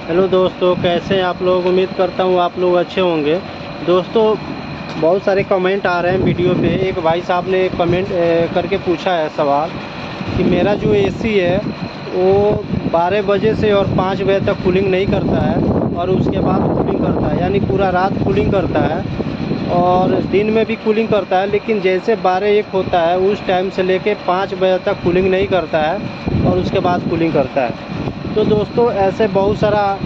Hello दोस्तों, कैसे हैं आप लोग। उम्मीद करता हूँ आप लोग अच्छे होंगे। दोस्तों, बहुत सारे कमेंट आ रहे हैं वीडियो पे। एक भाई साहब ने कमेंट करके पूछा है सवाल कि मेरा जो एसी है वो 12 बजे से और 5 बजे तक कूलिंग नहीं करता है और उसके बाद कूलिंग करता है, यानी पूरा रात कूलिंग करता है और दिन में भी कूलिंग करता है। लेकिन जैसे 12-1 होता है उस टाइम से लेके 5 बजे तक कूलिंग नहीं करता है और उसके बाद कूलिंग करता है। तो दोस्तों, ऐसे बहुत सारा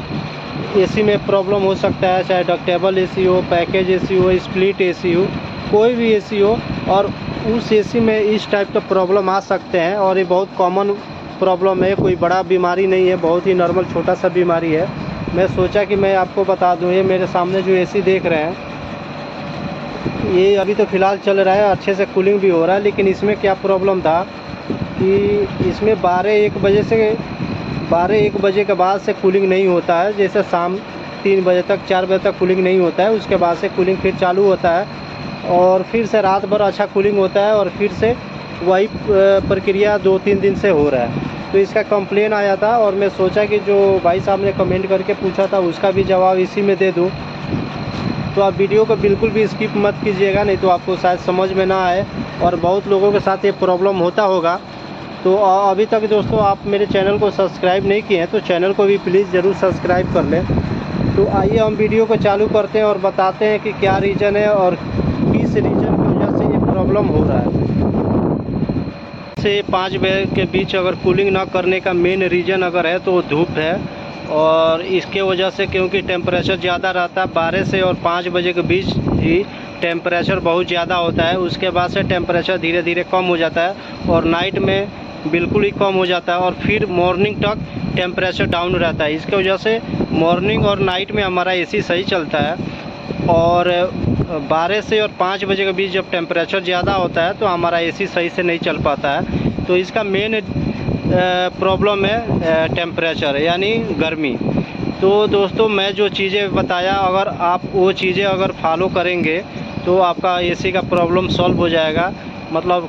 एसी में प्रॉब्लम हो सकता है, चाहे डक्टेबल एसी हो, पैकेज एसी हो, स्प्लिट एसी हो, कोई भी एसी हो। और उस एसी में इस टाइप का प्रॉब्लम आ सकते हैं और ये बहुत कॉमन प्रॉब्लम है, कोई बड़ा बीमारी नहीं है, बहुत ही नॉर्मल छोटा सा बीमारी है। मैं सोचा कि मैं आपको बता दूं। ये मेरे सामने जो एसी देख रहे हैं, ये अभी तो फ़िलहाल चल रहा है, अच्छे से कूलिंग भी हो रहा है। लेकिन इसमें क्या प्रॉब्लम था कि इसमें 12-1 बजे के बाद से कूलिंग नहीं होता है। जैसे शाम 3 बजे तक 4 बजे तक कूलिंग नहीं होता है, उसके बाद से कूलिंग फिर चालू होता है और फिर से रात भर अच्छा कूलिंग होता है और फिर से वही प्रक्रिया 2-3 दिन से हो रहा है। तो इसका कंप्लेन आया था और मैं सोचा कि जो भाई साहब ने कमेंट करके पूछा था उसका भी जवाब इसी में दे दूँ। तो आप वीडियो को बिल्कुल भी स्किप मत कीजिएगा, नहीं तो आपको शायद समझ में ना आए और बहुत लोगों के साथ ये प्रॉब्लम होता होगा। तो अभी तक दोस्तों आप मेरे चैनल को सब्सक्राइब नहीं किए हैं तो चैनल को भी प्लीज़ ज़रूर सब्सक्राइब कर लें। तो आइए हम वीडियो को चालू करते हैं और बताते हैं कि क्या रीज़न है और किस रीज़न की वजह से ये प्रॉब्लम हो रहा है। से 5 बजे के बीच अगर कूलिंग ना करने का मेन रीज़न अगर है तो वो धूप है। और इसके वजह से क्योंकि टेम्परेचर ज़्यादा रहता है, 12 से और 5 बजे के बीच ही टेम्परेचर बहुत ज़्यादा होता है। उसके बाद से टेम्परेचर धीरे धीरे कम हो जाता है और नाइट में बिल्कुल ही कम हो जाता है और फिर मॉर्निंग तक टेम्परेचर डाउन रहता है। इसके वजह से मॉर्निंग और नाइट में हमारा एसी सही चलता है और 12 से और 5 बजे के बीच जब टेम्परेचर ज़्यादा होता है तो हमारा एसी सही से नहीं चल पाता है। तो इसका मेन प्रॉब्लम है टेम्परेचर, यानी गर्मी। तो दोस्तों, मैं जो चीज़ें बताया अगर आप वो चीज़ें अगर फॉलो करेंगे तो आपका एसी का प्रॉब्लम सॉल्व हो जाएगा। मतलब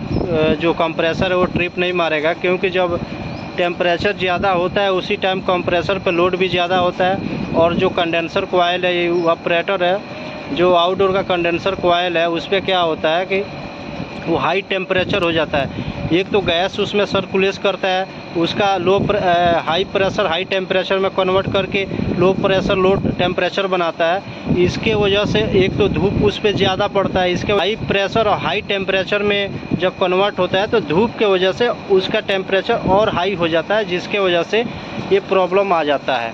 जो कंप्रेसर है वो ट्रिप नहीं मारेगा, क्योंकि जब टेम्परेचर ज़्यादा होता है उसी टाइम कंप्रेसर पे लोड भी ज़्यादा होता है। और जो कंडेंसर कॉइल है, ये ऑपरेटर है, जो आउटडोर का कंडेंसर कॉइल है, उस पर क्या होता है कि वो हाई टेम्परेचर हो जाता है। एक तो गैस उसमें सर्कुलेट करता है, उसका हाई प्रेशर हाई टेम्परेचर में कन्वर्ट करके लो प्रेशर लो टेम्परेचर बनाता है। इसके वजह से एक तो धूप उस पर ज़्यादा पड़ता है। इसके हाई प्रेशर और हाई टेम्परेचर में जब कन्वर्ट होता है तो धूप के वजह से उसका टेम्परेचर और हाई हो जाता है, जिसके वजह से ये प्रॉब्लम आ जाता है।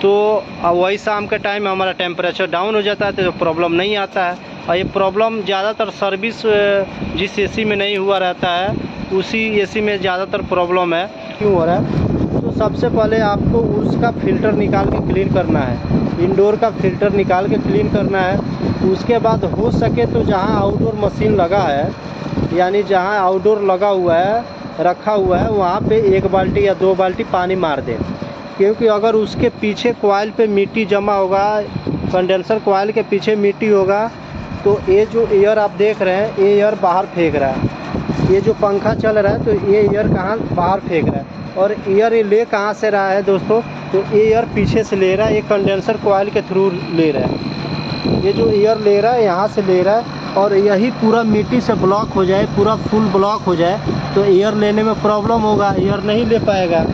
तो वही शाम के टाइम हमारा टेम्परेचर डाउन हो जाता है तो प्रॉब्लम नहीं आता है। और ये प्रॉब्लम ज़्यादातर सर्विस जिस एसी में नहीं हुआ रहता है उसी एसी में ज़्यादातर प्रॉब्लम है। क्यों हो रहा है? तो सबसे पहले आपको उसका फ़िल्टर निकाल के क्लीन करना है, इंडोर का फ़िल्टर निकाल के क्लीन करना है। उसके बाद हो सके तो जहाँ आउटडोर मशीन लगा है, यानी जहाँ आउटडोर लगा हुआ है रखा हुआ है, वहाँ पे 1 बाल्टी या 2 बाल्टी पानी मार दें। क्योंकि अगर उसके पीछे कॉइल पे मिट्टी जमा होगा, कंडेंसर कॉइल के पीछे मिट्टी होगा, तो ये जो एयर आप देख रहे हैं ये एयर बाहर फेंक रहा है। ये जो पंखा चल रहा है तो ये एयर कहाँ बाहर फेंक रहा है और एयर ये ले कहाँ से रहा है दोस्तों? तो ये एयर पीछे से ले रहा है, ये कंडेंसर कॉइल के थ्रू ले रहा है। ये जो एयर ले रहा है यहाँ से ले रहा है और यही पूरा मिट्टी से ब्लॉक हो जाए, पूरा फुल ब्लॉक हो जाए तो एयर लेने में प्रॉब्लम होगा, एयर नहीं ले पाएगा।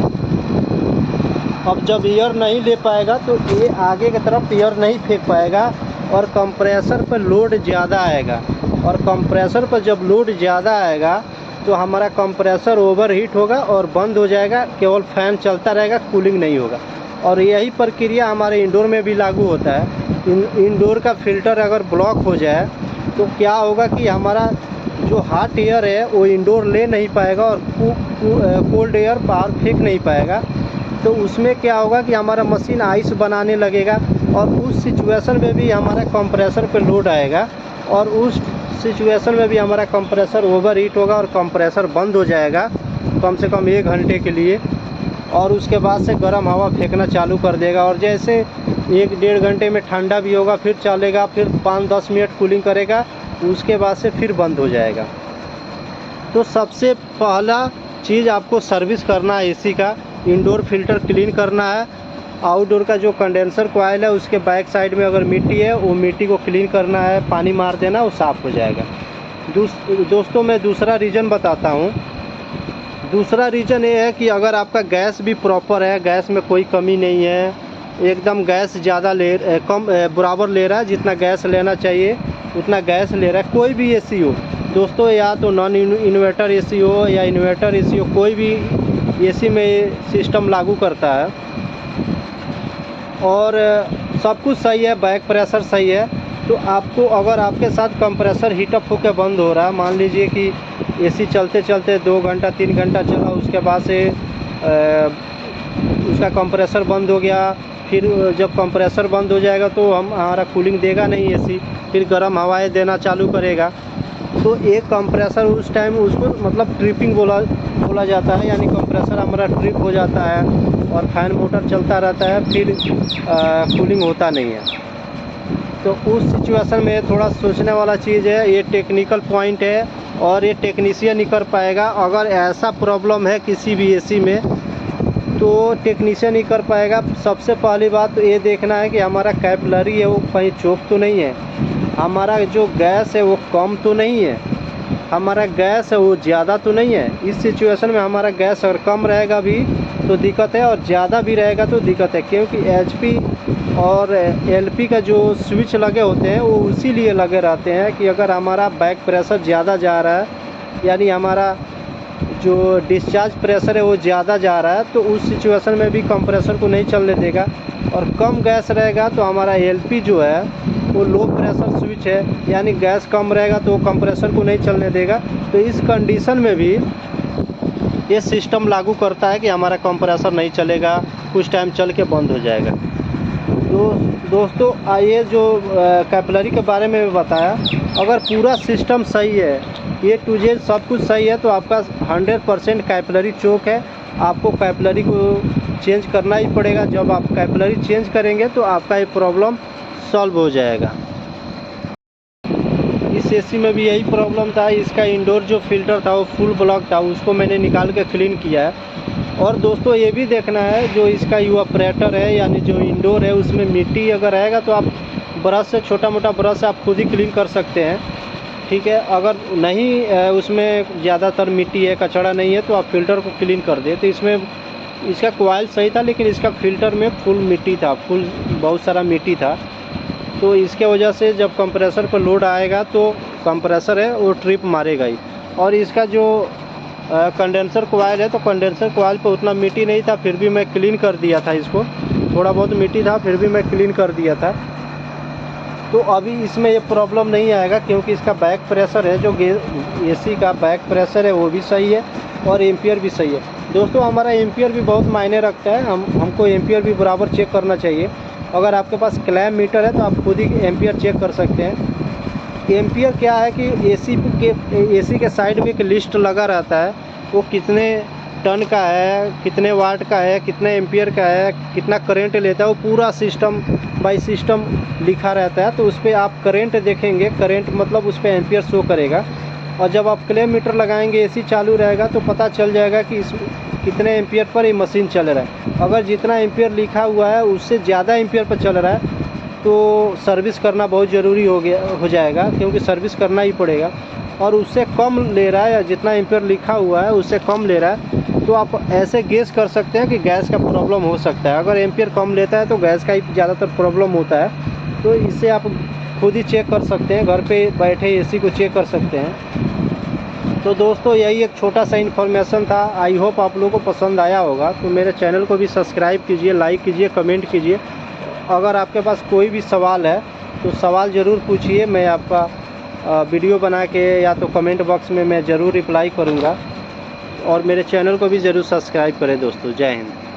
अब जब एयर नहीं ले पाएगा तो ये आगे की तरफ एयर नहीं फेंक पाएगा और कंप्रेसर पर लोड ज़्यादा आएगा। और कंप्रेसर पर जब लोड ज़्यादा आएगा तो हमारा कंप्रेसर ओवरहीट होगा और बंद हो जाएगा, केवल फ़ैन चलता रहेगा, कूलिंग नहीं होगा। और यही प्रक्रिया हमारे इंडोर में भी लागू होता है। इंडोर का फ़िल्टर अगर ब्लॉक हो जाए तो क्या होगा कि हमारा जो हॉट एयर है वो इंडोर ले नहीं पाएगा और कोल्ड एयर बाहर फेंक नहीं पाएगा। तो उसमें क्या होगा कि हमारा मशीन आइस बनाने लगेगा और उस सिचुएशन में भी हमारा कंप्रेसर पे लोड आएगा और उस सिचुएशन में भी हमारा कंप्रेसर ओवरहीट होगा और कंप्रेसर बंद हो जाएगा कम से कम 1 घंटे के लिए। और उसके बाद से गर्म हवा फेंकना चालू कर देगा और जैसे 1-1.5 घंटे में ठंडा भी होगा, फिर चलेगा, फिर 5-10 मिनट कूलिंग करेगा, उसके बाद से फिर बंद हो जाएगा। तो सबसे पहला चीज़ आपको सर्विस करना है एसी का, इंडोर फिल्टर क्लीन करना है आउटडोर का जो कंडेंसर कॉइल है उसके बैक साइड में अगर मिट्टी है, वो मिट्टी को क्लीन करना है, पानी मार देना, वो साफ़ हो जाएगा। दोस्तों मैं दूसरा रीज़न बताता हूँ। दूसरा रीज़न ये है कि अगर आपका गैस भी प्रॉपर है, गैस में कोई कमी नहीं है, एकदम गैस ज़्यादा कम बराबर ले रहा है, जितना गैस लेना चाहिए उतना गैस ले रहा है, कोई भी एसी हो दोस्तों, या तो नॉन इन्वर्टर एसी हो या इन्वर्टर एसी हो, कोई भी एसी में सिस्टम लागू करता है और सब कुछ सही है, बैक प्रेशर सही है, तो आपको अगर आपके साथ कंप्रेसर हीटअप होकर बंद हो रहा है, मान लीजिए कि एसी चलते चलते 2 घंटा 3 घंटा चला, उसके बाद से उसका कंप्रेसर बंद हो गया, फिर जब कंप्रेसर बंद हो जाएगा तो हमारा कूलिंग देगा नहीं एसी, फिर गर्म हवाएं देना चालू करेगा। तो एक कंप्रेसर उस टाइम उसको मतलब ट्रिपिंग बोला जाता है, यानी कंप्रेसर हमारा ट्रिप हो जाता है और फैन मोटर चलता रहता है, फिर कूलिंग होता नहीं है। तो उस सिचुएशन में थोड़ा सोचने वाला चीज़ है, ये टेक्निकल पॉइंट है और ये टेक्नीशियन ही कर पाएगा। अगर ऐसा प्रॉब्लम है किसी भी एसी में तो टेक्नीशियन ही कर पाएगा। सबसे पहली बात तो ये देखना है कि हमारा कैपिलरी है वो कहीं चोक तो नहीं है, हमारा जो गैस है वो कम तो नहीं है, हमारा गैस है वो ज़्यादा तो नहीं है। इस सिचुएशन में हमारा गैस अगर कम रहेगा भी तो दिक्कत है और ज़्यादा भी रहेगा तो दिक्कत है, क्योंकि एचपी और एलपी का जो स्विच लगे होते हैं वो इसीलिए लगे रहते हैं कि अगर हमारा बैक प्रेशर ज़्यादा जा रहा है, यानी हमारा जो डिस्चार्ज प्रेशर है वो ज़्यादा जा रहा है, तो उस सिचुएशन में भी कंप्रेसर को नहीं चलने देगा। और कम गैस रहेगा तो हमारा एलपी जो है वो लो प्रेशर स्विच है, यानी गैस कम रहेगा तो वो कंप्रेसर को नहीं चलने देगा। तो इस कंडीशन में भी ये सिस्टम लागू करता है कि हमारा कंप्रेसर नहीं चलेगा, कुछ टाइम चल के बंद हो जाएगा। तो दोस्तों आइए जो कैपिलरी के बारे में बताया, अगर पूरा सिस्टम सही है, ए टू जेड सब कुछ सही है, तो आपका 100% कैपिलरी चोक है, आपको कैपिलरी को चेंज करना ही पड़ेगा। जब आप कैपिलरी चेंज करेंगे तो आपका ये प्रॉब्लम सॉल्व हो जाएगा। इस एसी में भी यही प्रॉब्लम था, इसका इंडोर जो फिल्टर था वो फुल ब्लॉक था, उसको मैंने निकाल के क्लीन किया है। और दोस्तों ये भी देखना है जो इसका इवापोरेटर है, यानी जो इंडोर है, उसमें मिट्टी अगर रहेगा तो आप ब्रश से, छोटा मोटा ब्रश से आप खुद ही क्लीन कर सकते हैं, ठीक है। अगर नहीं उसमें ज़्यादातर मिट्टी है, कचरा नहीं है, तो आप फिल्टर को क्लीन कर दें। तो इसमें इसका कॉइल सही था लेकिन इसका फिल्टर में फुल मिट्टी था, बहुत सारा मिट्टी था। तो इसके वजह से जब कंप्रेसर पर लोड आएगा तो कंप्रेसर है वो ट्रिप मारेगा ही। और इसका जो कंडेंसर कॉइल है, तो कंडेंसर कॉइल पर उतना मिट्टी नहीं था, फिर भी मैं क्लीन कर दिया था इसको, थोड़ा बहुत मिट्टी था फिर भी मैं क्लीन कर दिया था। तो अभी इसमें ये प्रॉब्लम नहीं आएगा, क्योंकि इसका बैक प्रेशर है, जो एसी का बैक प्रेशर है वो भी सही है और एम्पियर भी सही है। दोस्तों हमारा एम्पियर भी बहुत मायने रखता है, हमको एम्पियर भी बराबर चेक करना चाहिए। अगर आपके पास क्लैम मीटर है तो आप खुद ही एम्पियर चेक कर सकते हैं। एम्पियर क्या है कि एसी के साइड में एक लिस्ट लगा रहता है, वो कितने टन का है, कितने वाट का है, कितने एम्पियर का है, कितना करंट लेता है, वो पूरा सिस्टम बाय सिस्टम लिखा रहता है। तो उस पर आप करंट देखेंगे, करंट मतलब उस पर एम्पियर शो करेगा। और जब आप क्लेम मीटर लगाएंगे, एसी चालू रहेगा तो पता चल जाएगा कि इस कितने एम्पियर पर ये मशीन चल रहा है। अगर जितना एम्पियर लिखा हुआ है उससे ज़्यादा एम्पियर पर चल रहा है तो सर्विस करना बहुत ज़रूरी हो जाएगा, क्योंकि सर्विस करना ही पड़ेगा। और उससे कम ले रहा है, या जितना एम्पियर लिखा हुआ है उससे कम ले रहा है, तो आप ऐसे गेस कर सकते हैं कि गैस का प्रॉब्लम हो सकता है। अगर एम्पियर कम लेता है तो गैस का ही ज़्यादातर प्रॉब्लम होता है। तो इससे आप खुद ही चेक कर सकते हैं, घर पे बैठे एसी को चेक कर सकते हैं। तो दोस्तों यही एक छोटा सा इन्फॉर्मेशन था, आई होप आप लोगों को पसंद आया होगा। तो मेरे चैनल को भी सब्सक्राइब कीजिए, लाइक कीजिए, कमेंट कीजिए। अगर आपके पास कोई भी सवाल है तो सवाल ज़रूर पूछिए, मैं आपका वीडियो बना के या तो कमेंट बॉक्स में मैं ज़रूर रिप्लाई करूँगा। और मेरे चैनल को भी ज़रूर सब्सक्राइब करें दोस्तों। जय हिंद।